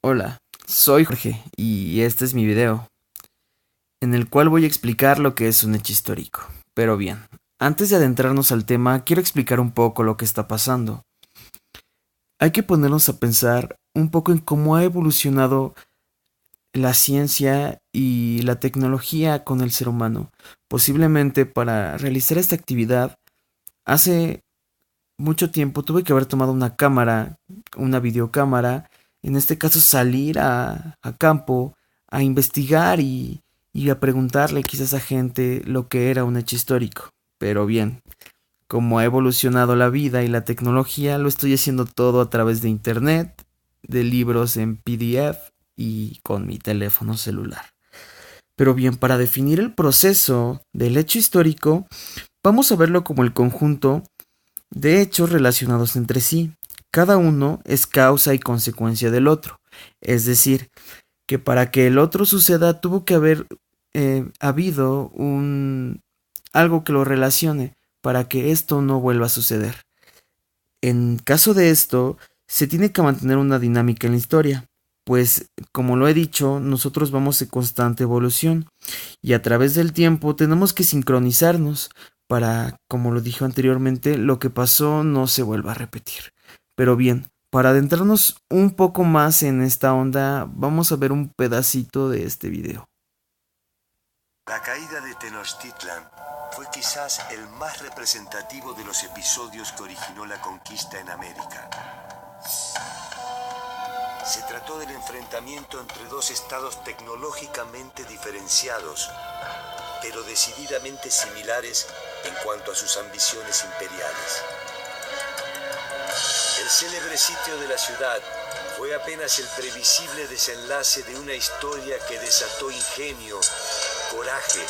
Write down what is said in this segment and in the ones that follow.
Hola, soy Jorge y este es mi video, en el cual voy a explicar lo que es un hecho histórico. Pero bien, antes de adentrarnos al tema, quiero explicar un poco lo que está pasando. Hay que ponernos a pensar un poco en cómo ha evolucionado la ciencia y la tecnología con el ser humano. Posiblemente para realizar esta actividad, hace mucho tiempo tuve que haber tomado una cámara, una videocámara, en este caso salir a campo a investigar y a preguntarle quizás a gente lo que era un hecho histórico. Pero bien, como ha evolucionado la vida y la tecnología, lo estoy haciendo todo a través de internet, de libros en PDF y con mi teléfono celular. Pero bien, para definir el proceso del hecho histórico, vamos a verlo como el conjunto de hechos relacionados entre sí. Cada uno es causa y consecuencia del otro. Es decir, que para que el otro suceda tuvo que haber habido algo que lo relacione para que esto no vuelva a suceder. En caso de esto, se tiene que mantener una dinámica en la historia, pues como lo he dicho, nosotros vamos en constante evolución y a través del tiempo tenemos que sincronizarnos para, como lo dije anteriormente, lo que pasó no se vuelva a repetir. Pero bien, para adentrarnos un poco más en esta onda, vamos a ver un pedacito de este video. La caída de Tenochtitlan fue quizás el más representativo de los episodios que originó la conquista en América. Se trató del enfrentamiento entre dos estados tecnológicamente diferenciados, pero decididamente similares en cuanto a sus ambiciones imperiales. El célebre sitio de la ciudad fue apenas el previsible desenlace de una historia que desató ingenio, coraje,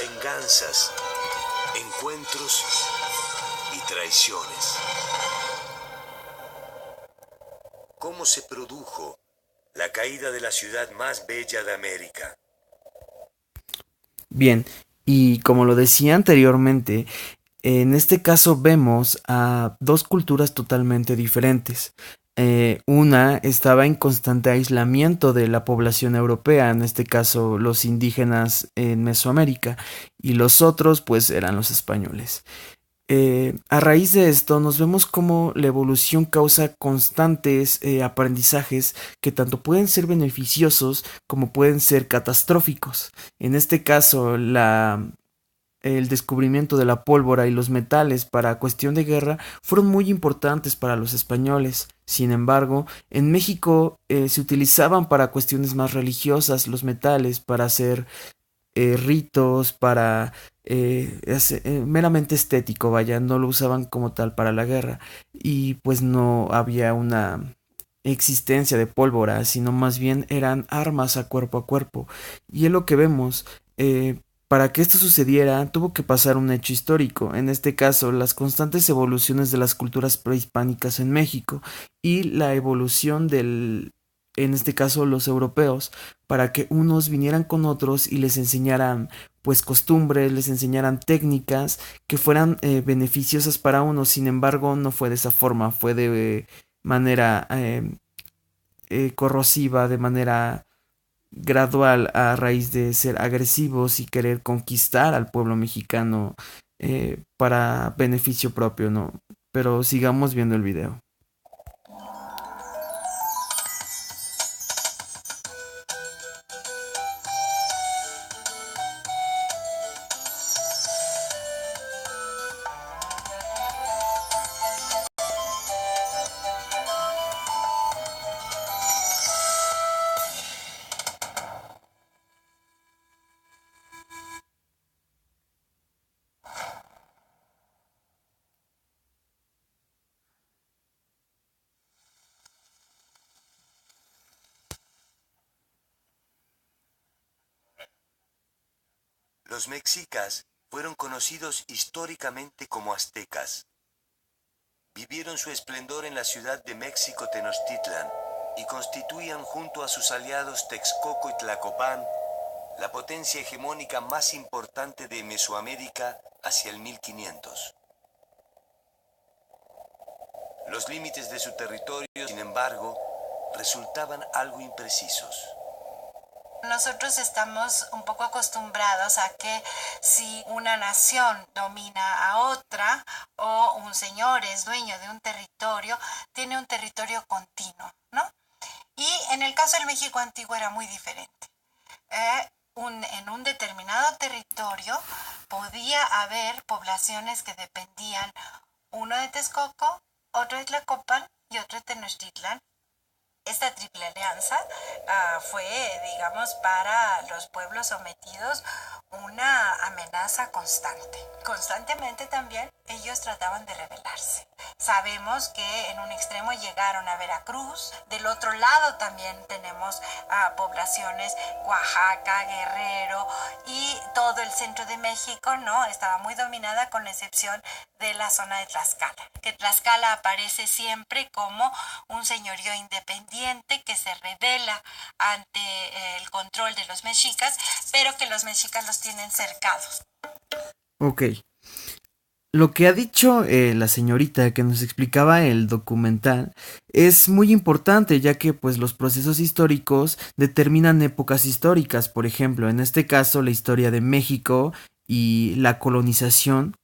venganzas, encuentros y traiciones. ¿Cómo se produjo la caída de la ciudad más bella de América? Bien, y como lo decía anteriormente, en este caso vemos a dos culturas totalmente diferentes. Una estaba en constante aislamiento de la población europea, en este caso los indígenas en Mesoamérica, y los otros pues eran los españoles. A raíz de esto nos vemos como la evolución causa constantes aprendizajes que tanto pueden ser beneficiosos como pueden ser catastróficos. En este caso, el descubrimiento de la pólvora y los metales para cuestión de guerra fueron muy importantes para los españoles. Sin embargo, en México se utilizaban para cuestiones más religiosas los metales, para hacer ritos, para meramente estético, vaya, no lo usaban como tal para la guerra. Y pues no había una existencia de pólvora, sino más bien eran armas a cuerpo. Y es lo que vemos. Para que esto sucediera, tuvo que pasar un hecho histórico, en este caso, las constantes evoluciones de las culturas prehispánicas en México y la evolución en este caso, los europeos, para que unos vinieran con otros y les enseñaran pues costumbres, les enseñaran técnicas que fueran beneficiosas para unos. Sin embargo, no fue de esa forma, fue de manera corrosiva, de manera gradual a raíz de ser agresivos y querer conquistar al pueblo mexicano para beneficio propio, ¿no? Pero sigamos viendo el video. Los mexicas fueron conocidos históricamente como aztecas. Vivieron su esplendor en la ciudad de México Tenochtitlan y constituían junto a sus aliados Texcoco y Tlacopan la potencia hegemónica más importante de Mesoamérica hacia el 1500. Los límites de su territorio, sin embargo, resultaban algo imprecisos. Nosotros estamos un poco acostumbrados a que si una nación domina a otra o un señor es dueño de un territorio, tiene un territorio continuo, ¿no? Y en el caso del México antiguo era muy diferente. En un determinado territorio podía haber poblaciones que dependían, uno de Texcoco, otro de Tlacopan y otro de Tenochtitlan. Esta triple alianza fue, digamos, para los pueblos sometidos una amenaza constante. Constantemente también ellos trataban de rebelarse. Sabemos que en un extremo llegaron a Veracruz, del otro lado también tenemos poblaciones Oaxaca, Guerrero y todo el centro de México, ¿no? Estaba muy dominada con la excepción de la zona de Tlaxcala, que Tlaxcala aparece siempre como un señorío independiente que se rebela ante el control de los mexicas, pero que los mexicas los tienen cercados. Ok. Lo que ha dicho la señorita que nos explicaba el documental es muy importante, ya que pues los procesos históricos determinan épocas históricas. Por ejemplo, en este caso la historia de México y la colonización,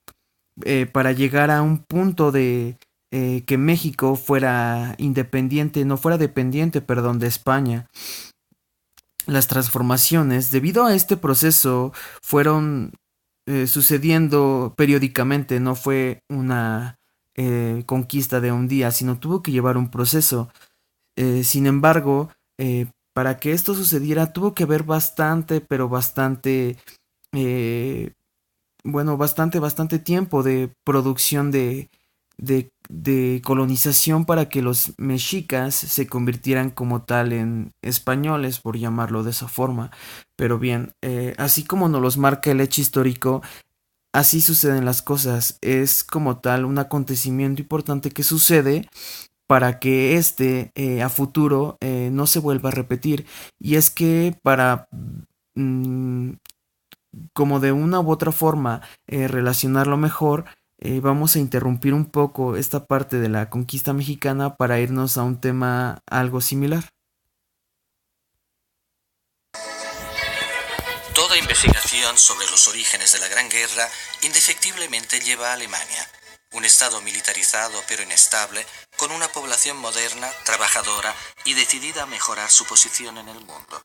para llegar a un punto de que México fuera independiente, no fuera dependiente, perdón, de España. Las transformaciones, debido a este proceso, fueron sucediendo periódicamente. No fue una conquista de un día, sino tuvo que llevar un proceso. Sin embargo, para que esto sucediera, tuvo que haber bastante, pero bastante, eh, bueno, bastante tiempo de producción de colonización para que los mexicas se convirtieran como tal en españoles, por llamarlo de esa forma. Pero bien, así como nos los marca el hecho histórico, así suceden las cosas. Es como tal un acontecimiento importante que sucede para que a futuro no se vuelva a repetir. Y es que para mm, como de una u otra forma relacionarlo mejor, vamos a interrumpir un poco esta parte de la conquista mexicana para irnos a un tema algo similar. Toda investigación sobre los orígenes de la Gran Guerra indefectiblemente lleva a Alemania, un estado militarizado pero inestable, con una población moderna, trabajadora y decidida a mejorar su posición en el mundo.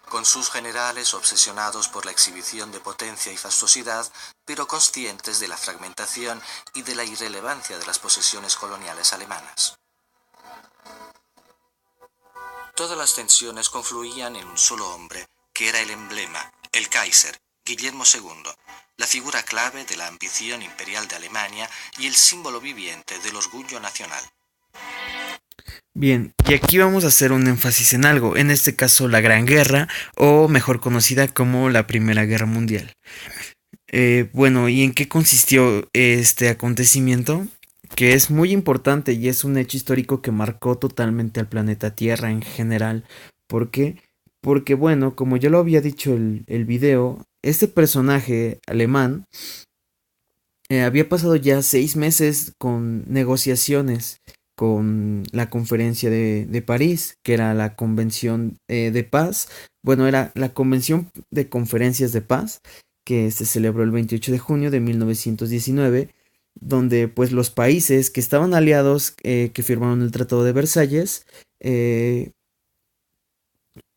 Con sus generales obsesionados por la exhibición de potencia y fastuosidad, pero conscientes de la fragmentación y de la irrelevancia de las posesiones coloniales alemanas. Todas las tensiones confluían en un solo hombre, que era el emblema, el Kaiser, Guillermo II, la figura clave de la ambición imperial de Alemania y el símbolo viviente del orgullo nacional. Bien, y aquí vamos a hacer un énfasis en algo, en este caso la Gran Guerra, o mejor conocida como la Primera Guerra Mundial. Bueno, ¿y en qué consistió este acontecimiento? Que es muy importante y es un hecho histórico que marcó totalmente al planeta Tierra en general. ¿Por qué? Porque bueno, como ya lo había dicho el video, este personaje alemán había pasado ya 6 meses con negociaciones con la conferencia de París, que era la convención de paz. Bueno, era la convención de conferencias de paz, que se celebró el 28 de junio de 1919, donde pues los países que estaban aliados, que firmaron el Tratado de Versalles,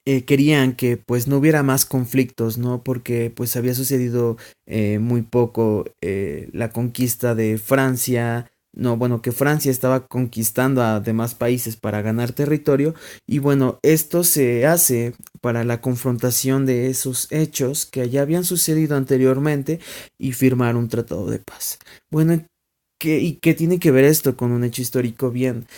querían que pues no hubiera más conflictos, ¿no? Porque pues había sucedido muy poco la conquista de Francia. No, bueno, que Francia estaba conquistando a demás países para ganar territorio. Y bueno, esto se hace para la confrontación de esos hechos que ya habían sucedido anteriormente y firmar un tratado de paz. Bueno, ¿y qué tiene que ver esto con un hecho histórico? Bien,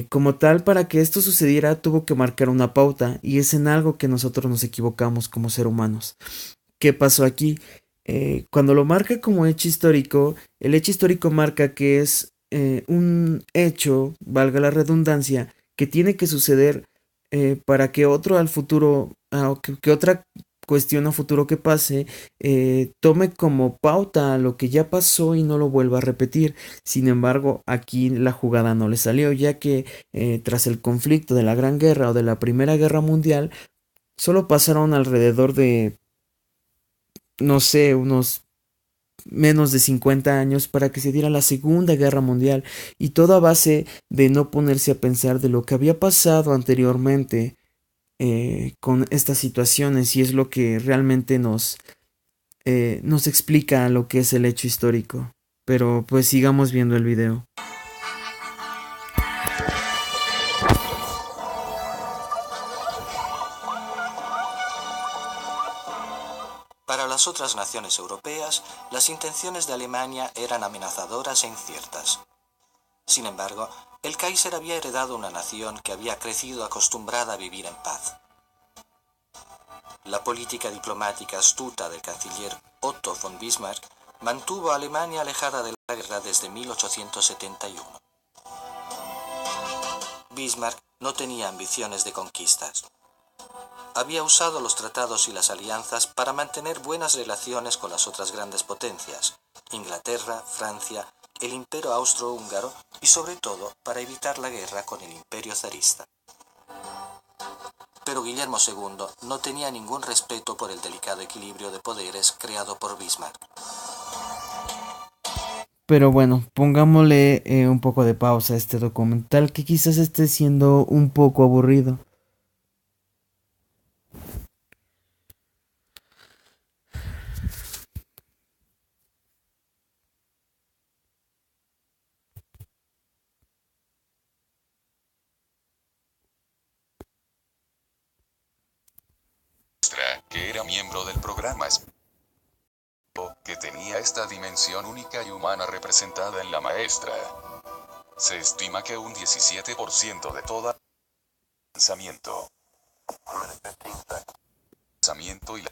como tal, para que esto sucediera tuvo que marcar una pauta, y es en algo que nosotros nos equivocamos como seres humanos. ¿Qué pasó aquí? Cuando lo marca como hecho histórico, el hecho histórico marca que es un hecho, valga la redundancia, que tiene que suceder para que otro al futuro, que otra cuestión a futuro que pase, tome como pauta lo que ya pasó y no lo vuelva a repetir. Sin embargo, aquí la jugada no le salió, ya que tras el conflicto de la Gran Guerra o de la Primera Guerra Mundial, solo pasaron alrededor de, no sé, unos menos de 50 años para que se diera la Segunda Guerra Mundial, y todo a base de no ponerse a pensar de lo que había pasado anteriormente con estas situaciones, y es lo que realmente nos explica lo que es el hecho histórico. Pero pues sigamos viendo el video. Para las otras naciones europeas, las intenciones de Alemania eran amenazadoras e inciertas. Sin embargo, el Kaiser había heredado una nación que había crecido acostumbrada a vivir en paz. La política diplomática astuta del canciller Otto von Bismarck mantuvo a Alemania alejada de la guerra desde 1871. Bismarck no tenía ambiciones de conquistas. Había usado los tratados y las alianzas para mantener buenas relaciones con las otras grandes potencias, Inglaterra, Francia, el Imperio Austrohúngaro y sobre todo para evitar la guerra con el Imperio zarista. Pero Guillermo II no tenía ningún respeto por el delicado equilibrio de poderes creado por Bismarck. Pero bueno, pongámosle un poco de pausa a este documental que quizás esté siendo un poco aburrido. Que era miembro del programa que tenía esta dimensión única y humana representada en la maestra. Se estima que un 17% de todo lanzamiento y la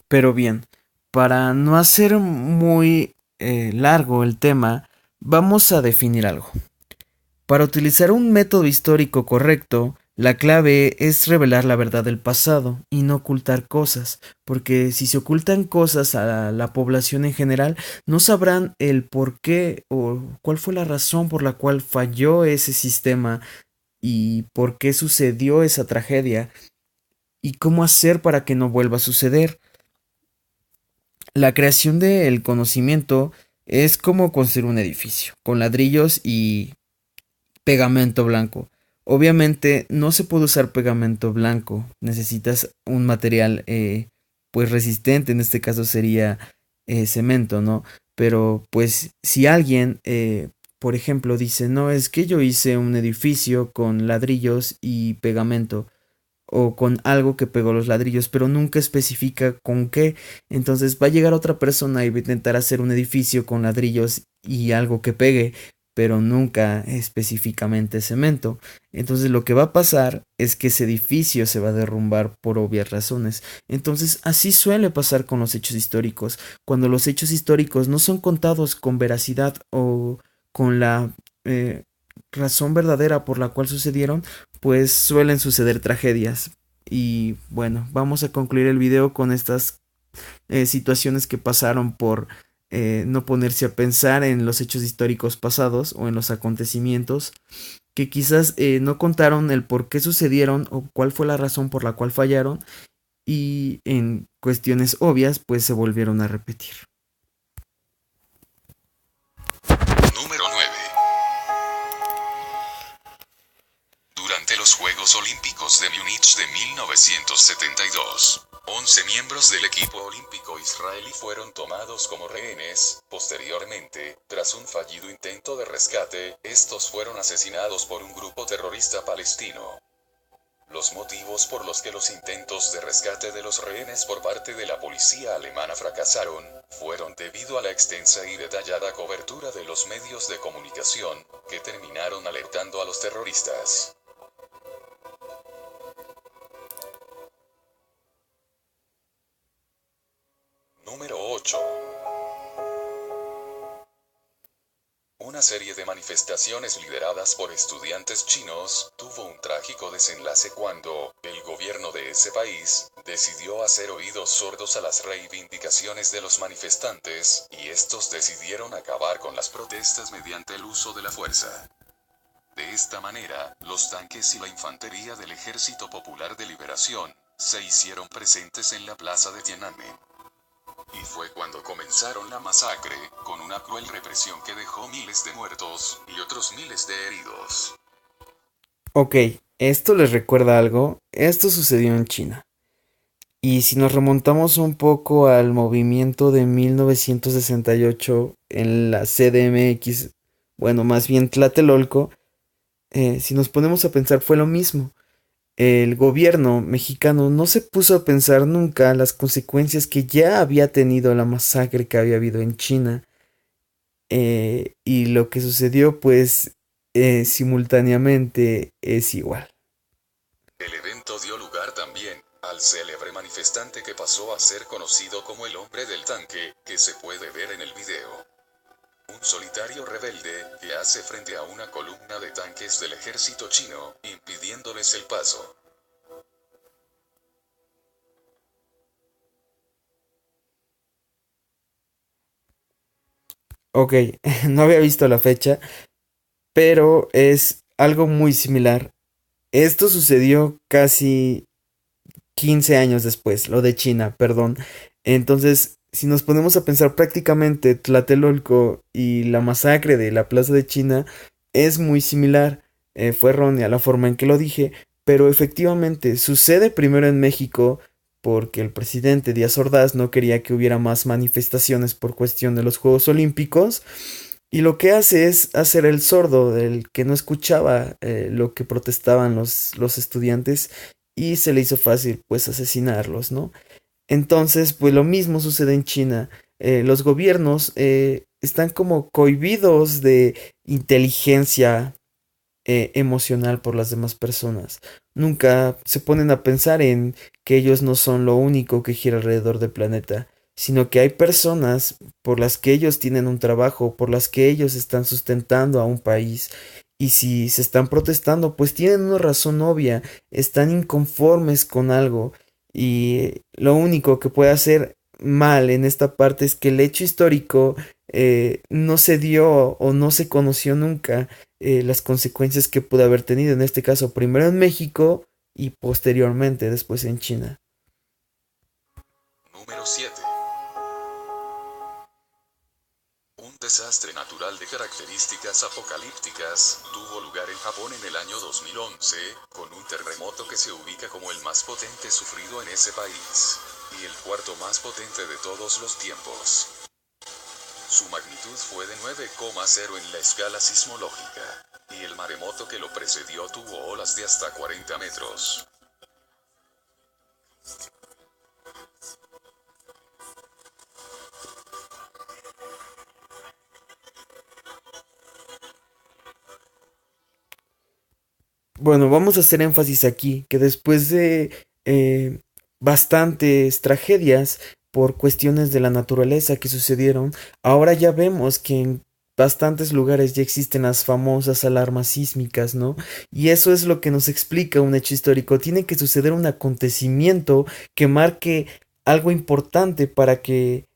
Pero bien, para no hacer muy largo el tema, vamos a definir algo. Para utilizar un método histórico correcto, la clave es revelar la verdad del pasado y no ocultar cosas, porque si se ocultan cosas a la población en general, no sabrán el por qué o cuál fue la razón por la cual falló ese sistema y por qué sucedió esa tragedia y cómo hacer para que no vuelva a suceder. La creación del conocimiento es como construir un edificio, con ladrillos y pegamento blanco. Obviamente no se puede usar pegamento blanco, necesitas un material pues resistente, en este caso sería cemento, ¿no? Pero pues si alguien, por ejemplo, dice, no, es que yo hice un edificio con ladrillos y pegamento, o con algo que pegó los ladrillos, pero nunca especifica con qué. Entonces va a llegar otra persona y va a intentar hacer un edificio con ladrillos y algo que pegue, pero nunca específicamente cemento. Entonces lo que va a pasar es que ese edificio se va a derrumbar por obvias razones. Entonces así suele pasar con los hechos históricos. Cuando los hechos históricos no son contados con veracidad o con la razón verdadera por la cual sucedieron, pues suelen suceder tragedias. Y bueno, vamos a concluir el video con estas situaciones que pasaron por no ponerse a pensar en los hechos históricos pasados o en los acontecimientos que quizás no contaron el por qué sucedieron o cuál fue la razón por la cual fallaron, y en cuestiones obvias pues se volvieron a repetir. Número 9. Durante los Juegos Olímpicos de Múnich de 1972, 11 miembros del equipo olímpico israelí fueron tomados como rehenes. Posteriormente, tras un fallido intento de rescate, estos fueron asesinados por un grupo terrorista palestino. Los motivos por los que los intentos de rescate de los rehenes por parte de la policía alemana fracasaron, fueron debido a la extensa y detallada cobertura de los medios de comunicación, que terminaron alertando a los terroristas. una serie de manifestaciones lideradas por estudiantes chinos, tuvo un trágico desenlace cuando el gobierno de ese país decidió hacer oídos sordos a las reivindicaciones de los manifestantes, y estos decidieron acabar con las protestas mediante el uso de la fuerza. De esta manera, los tanques y la infantería del Ejército Popular de Liberación se hicieron presentes en la plaza de Tiananmen. Y fue cuando comenzaron la masacre, con una cruel represión que dejó miles de muertos y otros miles de heridos. Ok, ¿esto les recuerda algo? Esto sucedió en China. Y si nos remontamos un poco al movimiento de 1968 en la CDMX, bueno, más bien Tlatelolco, si nos ponemos a pensar fue lo mismo. El gobierno mexicano no se puso a pensar nunca las consecuencias que ya había tenido la masacre que había habido en China. Y lo que sucedió pues simultáneamente es igual. El evento dio lugar también al célebre manifestante que pasó a ser conocido como el hombre del tanque, que se puede ver en el video. Un solitario rebelde que hace frente a una columna de tanques del ejército chino, impidiéndoles el paso. Ok, no había visto la fecha, pero es algo muy similar. Esto sucedió casi 15 años después, lo de China, perdón. Entonces, si nos ponemos a pensar prácticamente Tlatelolco y la masacre de la Plaza de China es muy similar. Fue errónea la forma en que lo dije, pero efectivamente sucede primero en México porque el presidente Díaz Ordaz no quería que hubiera más manifestaciones por cuestión de los Juegos Olímpicos. Y lo que hace es hacer el sordo del que no escuchaba lo que protestaban los estudiantes y se le hizo fácil pues asesinarlos, ¿no? Entonces pues lo mismo sucede en China. Los gobiernos están como cohibidos de inteligencia emocional por las demás personas. Nunca se ponen a pensar en que ellos no son lo único que gira alrededor del planeta, sino que hay personas por las que ellos tienen un trabajo, por las que ellos están sustentando a un país. Y si se están protestando, pues tienen una razón obvia, están inconformes con algo. Y lo único que puede hacer mal en esta parte es que el hecho histórico no se dio o no se conoció nunca las consecuencias que pudo haber tenido, en este caso primero en México y posteriormente después en China. Número 7. Un desastre natural de características apocalípticas tuvo lugar en Japón en el año 2011, con un terremoto que se ubica como el más potente sufrido en ese país, y el cuarto más potente de todos los tiempos. Su magnitud fue de 9,0 en la escala sismológica, y el maremoto que lo precedió tuvo olas de hasta 40 metros. Bueno, vamos a hacer énfasis aquí, que después de bastantes tragedias por cuestiones de la naturaleza que sucedieron, ahora ya vemos que en bastantes lugares ya existen las famosas alarmas sísmicas, ¿no? Y eso es lo que nos explica un hecho histórico. Tiene que suceder un acontecimiento que marque algo importante para que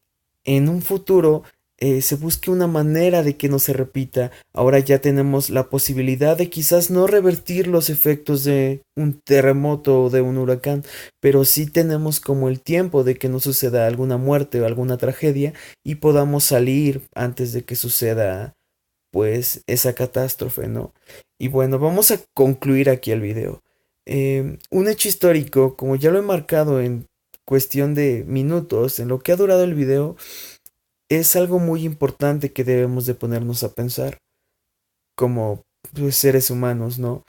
en un futuro se busque una manera de que no se repita. Ahora ya tenemos la posibilidad de quizás no revertir los efectos de un terremoto o de un huracán, pero sí tenemos como el tiempo de que no suceda alguna muerte o alguna tragedia y podamos salir antes de que suceda pues esa catástrofe, ¿no? Y bueno, vamos a concluir aquí el video. Un hecho histórico, como ya lo he marcado en cuestión de minutos, en lo que ha durado el video, es algo muy importante que debemos de ponernos a pensar como pues, seres humanos, ¿no?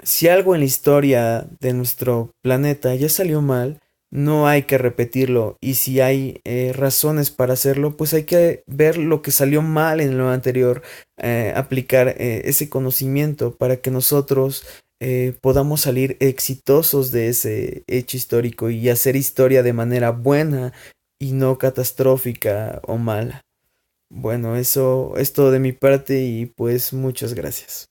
Si algo en la historia de nuestro planeta ya salió mal, no hay que repetirlo. Y si hay razones para hacerlo, pues hay que ver lo que salió mal en lo anterior, aplicar ese conocimiento para que nosotros podamos salir exitosos de ese hecho histórico y hacer historia de manera buena y no catastrófica o mala. Bueno, eso es todo de mi parte y pues muchas gracias.